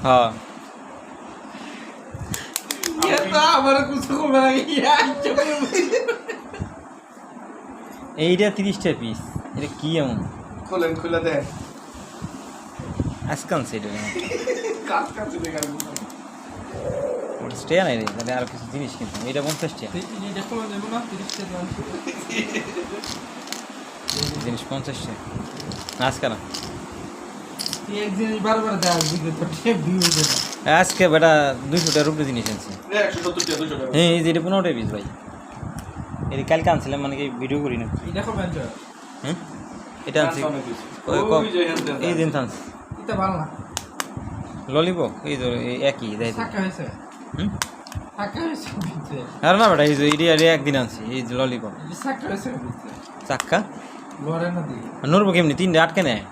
হ্যাঁ ये तो हमारा कुछ को बना गया এইটা 30টা পিস এটা কি এমন खोलन खुला दे আজকাল সেটা काट काट दे गाल ওটা স্টে নাই রে তাহলে আর কিছু জিনিস কিনতাম এটা 50 টাকা ये देखो ना देखो ना 30 के दाम জিনিস 50 টাকা আজকাল ये एक दिन बार-बार दे आगे तो टेप व्यू दे আজকে বেটা 200 টাকার উপরে জিনিস আনছি 170 টাকা 200 টাকা হ্যাঁ এই যে এটা 15 টাকা পিস ভাই এটা কালকে আনছিলাম মানে কি ভিডিও করি না ये देखो बेंच হ্যাঁ এটা আনছি ওই এই দিন আনছি এটা ভালো না ললিপপ এই তো একই দেয় সাকা হইছে হুম সাকা হইছে বিতে আর না বেটা এই যে এটা একদিন আনছি এই যে ললিপপ সাকা হইছে বিতে চাক্কা লরে না দি নড়বো কেমনি 3 আটকে নেয়